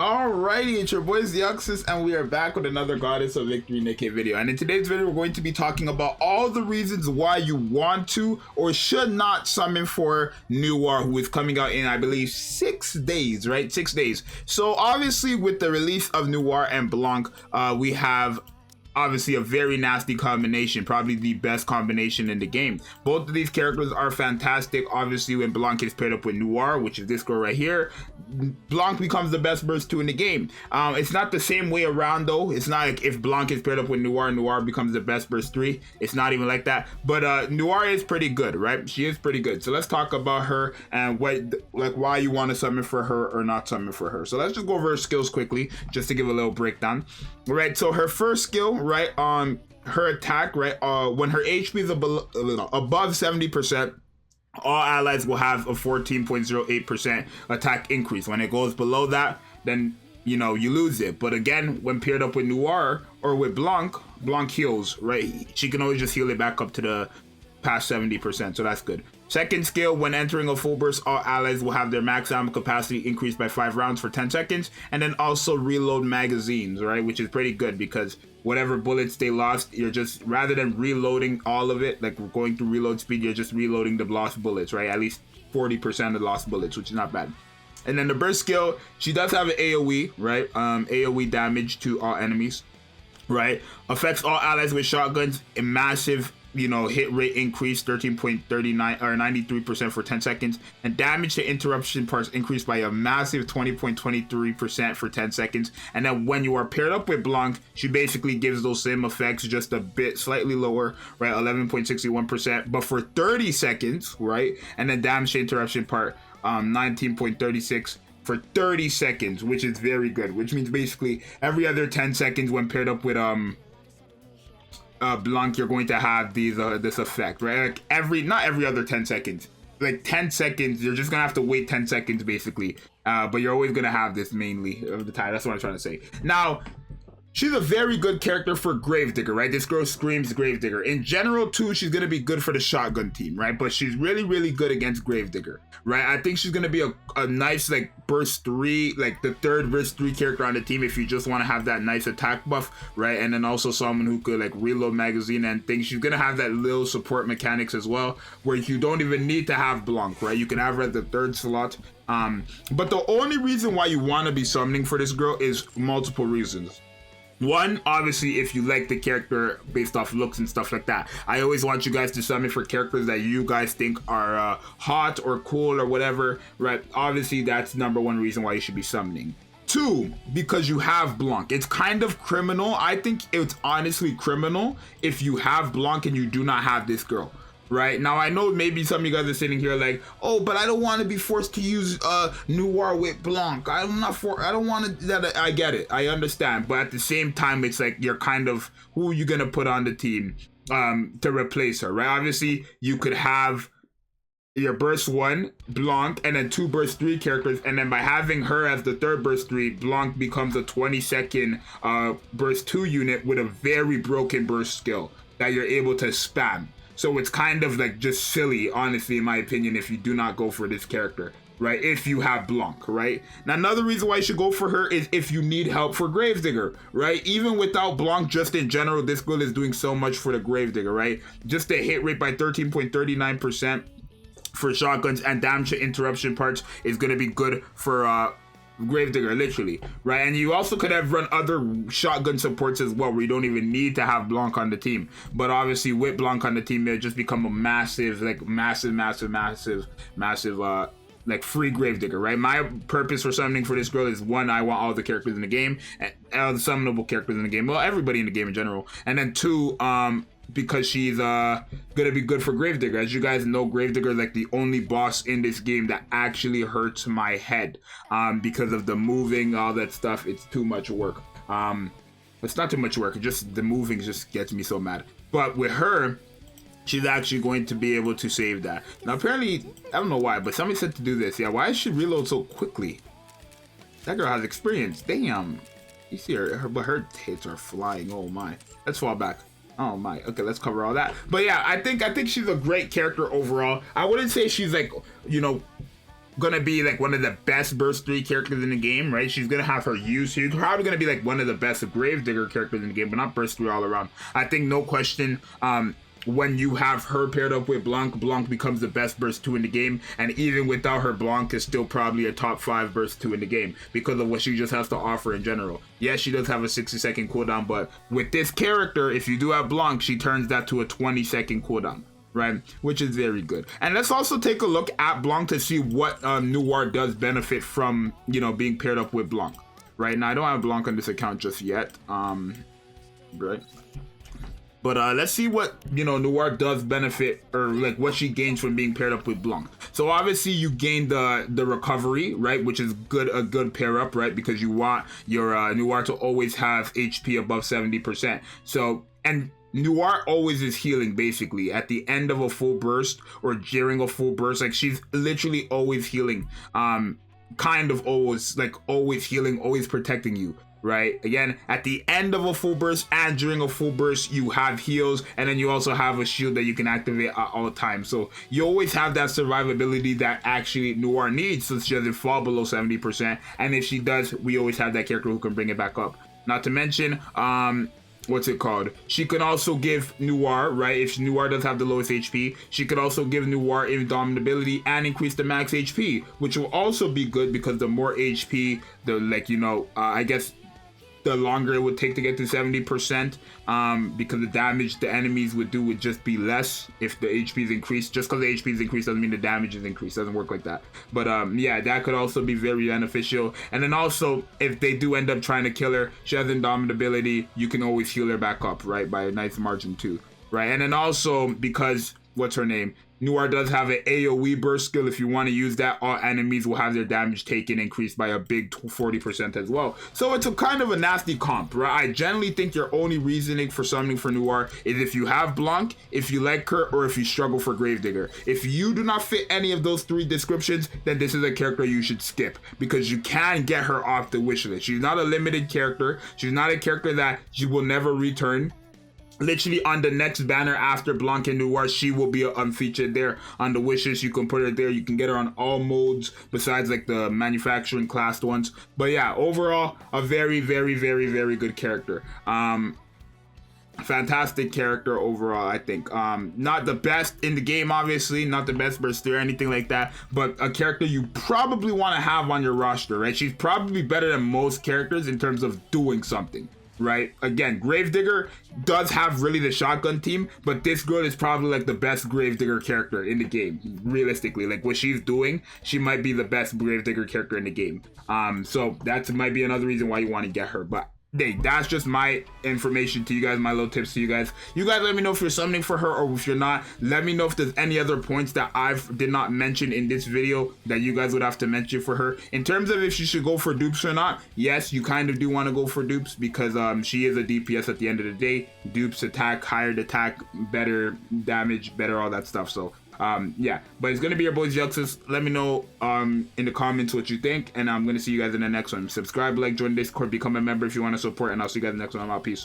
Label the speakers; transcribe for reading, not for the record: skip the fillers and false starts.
Speaker 1: Alrighty, it's your boy Zxous, and we are back with another Goddess of Victory Nikke video. And in today's video, we're going to be talking about all the reasons why you want to or should not summon for NOIR, who is coming out in, I believe, 6 days, right? 6 days. So obviously, with the release of NOIR and Blanc, we have obviously a very nasty combination, probably the best combination in the game. Both of these characters are fantastic. Obviously, when Blanc is paired up with NOIR, which is this girl right here, Blanc becomes the best burst 2 in the game. It's not the same way around though. It's not like if Blanc is paired up with NOIR, NOIR becomes the best burst 3. It's not even like that. But NOIR is pretty good, right? She is pretty good. So let's talk about her and why you want to summon for her or not summon for her. So let's just go over her skills quickly, just to give a little breakdown. Right, so her first skill, right, on her attack, right, when her HP is above 70%, all allies will have a 14.08% attack increase. When it goes below that, then you lose it. But again, when paired up with NOIR or with Blanc heals, right? She can always just heal it back up to the past 70%, so that's good. Second skill, when entering a full burst, all allies will have their max ammo capacity increased by 5 rounds for 10 seconds, and then also reload magazines, right? Which is pretty good because whatever bullets they lost, you're just, rather than reloading all of it, like going through reload speed, you're just reloading the lost bullets, right? At least 40% of the lost bullets, which is not bad. And then the burst skill, she does have an AoE, right? AoE damage to all enemies, right? Affects all allies with shotguns, a massive hit rate increase 13.39 or 93% for 10 seconds, and damage to interruption parts increased by a massive 20.23% for 10 seconds. And then when you are paired up with Blanc, she basically gives those same effects, just a bit slightly lower, right? 11.61%, but for 30 seconds, right? And then damage to interruption part 19.36 for 30 seconds, which is very good, which means basically every other 10 seconds when paired up with Blanc, you're going to have these this effect, right? Like not every other 10 seconds, like 10 seconds, you're just gonna have to wait 10 seconds basically, but you're always gonna have this mainly of the time. That's what I'm trying to say. Now, she's a very good character for Gravedigger, right? This girl screams Gravedigger. In general, too, she's going to be good for the shotgun team, right? But she's really, really good against Gravedigger, right? I think she's going to be a nice, like, burst 3, like the third burst 3 character on the team if you just want to have that nice attack buff, right? And then also someone who could, like, reload magazine and things. She's going to have that little support mechanics as well, where you don't even need to have Blanc, right? You can have her at the 3rd slot. But the only reason why you want to be summoning for this girl is multiple reasons. One, obviously, if you like the character based off looks and stuff like that. I always want you guys to summon for characters that you guys think are hot or cool or whatever, right? Obviously, that's #1 reason why you should be summoning. 2, because you have Blanc. It's kind of criminal. I think it's honestly criminal if you have Blanc and you do not have this girl. Right now, I know maybe some of you guys are sitting here like, oh, but I don't want to be forced to use NOIR with Blanc. I don't want to. That I get it, I understand, but at the same time, it's like you're kind of, who are you gonna put on the team to replace her, right? Obviously, you could have your burst 1 Blanc and then 2 burst 3 characters, and then by having her as the 3rd burst 3, Blanc becomes a 20-second burst 2 unit with a very broken burst skill that you're able to spam. So it's kind of like just silly, honestly, in my opinion, if you do not go for this character, right? If you have Blanc, right? Now, another reason why you should go for her is if you need help for Gravedigger, right? Even without Blanc, just in general, this girl is doing so much for the Gravedigger, right? Just a hit rate by 13.39% for shotguns and damage to interruption parts is going to be good for Gravedigger, literally, right? And you also could have run other shotgun supports as well, where you don't even need to have Blanc on the team. But obviously, with Blanc on the team, it'll just become a massive, like like free Gravedigger, right? My purpose for summoning for this girl is 1, I want all the characters in the game, and all the summonable characters in the game, well, everybody in the game in general. And then 2, because she's gonna be good for Gravedigger. As you guys know, Gravedigger is like the only boss in this game that actually hurts my head because of the moving, all that stuff. It's too much work. It's not too much work, just the moving just gets me so mad. But with her, she's actually going to be able to save that. Now apparently, I don't know why, but somebody said to do this. Yeah, why does she reload so quickly? That girl has experience. Damn. You see but her hits are flying. Oh my. Let's fall back. Oh my. Okay, let's cover all that. But yeah, I think she's a great character overall. I wouldn't say she's like, gonna be like one of the best burst 3 characters in the game, right? She's gonna have her use. She's probably gonna be like one of the best Gravedigger characters in the game, but not burst 3 all around. I think no question, when you have her paired up with Blanc, Blanc becomes the best burst 2 in the game, and even without her, Blanc is still probably a top 5 burst 2 in the game because of what she just has to offer in general. Yes, she does have a 60-second cooldown, but with this character, if you do have Blanc, she turns that to a 20-second cooldown, right? Which is very good. And let's also take a look at Blanc to see what NOIR does benefit from, you know, being paired up with Blanc. Right now, I don't have Blanc on this account just yet. Right. But let's see what, you know, NOIR does benefit, or like what she gains from being paired up with Blanc. So obviously you gain the recovery, right, which is a good pair up, right, because you want your NOIR to always have HP above 70%. So, and NOIR always is healing, basically at the end of a full burst or during a full burst. Like, she's literally always healing, kind of always, like always healing, always protecting you, right? Again, at the end of a full burst and during a full burst, you have heals, and then you also have a shield that you can activate at all times. So you always have that survivability that actually NOIR needs, so she doesn't fall below 70%. And if she does, we always have that character who can bring it back up. Not to mention, what's it called? She can also give NOIR, right? If NOIR does have the lowest HP, she could also give NOIR indomitability and increase the max HP, which will also be good because the more HP, the, like, you know, I guess the longer it would take to get to 70%, because the damage the enemies would do would just be less if the HP is increased. Just because the HP is increased doesn't mean the damage is increased. Doesn't work like that. But yeah, that could also be very beneficial. And then also, if they do end up trying to kill her, she has indomitability. You can always heal her back up, right, by a nice margin too, right? And then also, because what's her name? NOIR does have an AoE burst skill. If you want to use that, all enemies will have their damage taken increased by a big 40% as well. So it's a kind of a nasty comp, right? I generally think your only reasoning for summoning for NOIR is if you have Blanc, if you like her, or if you struggle for Gravedigger. If you do not fit any of those 3 descriptions, then this is a character you should skip, because you can get her off the wish list. She's not a limited character. She's not a character that she will never return. Literally on the next banner after Blanc and NOIR, she will be unfeatured there on the wishes. You can put her there. You can get her on all modes besides like the manufacturing classed ones. But yeah, overall, a very, very, very, very good character. Fantastic character overall, I think. Not the best in the game, obviously, not the best burster or anything like that, but a character you probably want to have on your roster, right? She's probably better than most characters in terms of doing something, right? Again, Gravedigger does have really the shotgun team, but this girl is probably like the best Gravedigger character in the game. Realistically, like what she's doing, she might be the best Gravedigger character in the game. So that might be another reason why you want to get her. But hey, that's just my information to you guys, my little tips to you guys. You guys let me know if you're summoning for her, or if you're not. Let me know if there's any other points that I did not mention in this video that you guys would have to mention for her. In terms of if she should go for dupes or not, yes, you kind of do want to go for dupes, because she is a DPS at the end of the day. Dupes attack, higher attack, better damage, better all that stuff. So yeah, but it's gonna be your boy Zxous. Let me know in the comments what you think, and I'm gonna see you guys in the next one. Subscribe, like, join Discord, become a member if you want to support, and I'll see you guys in the next one. I'm out. Peace.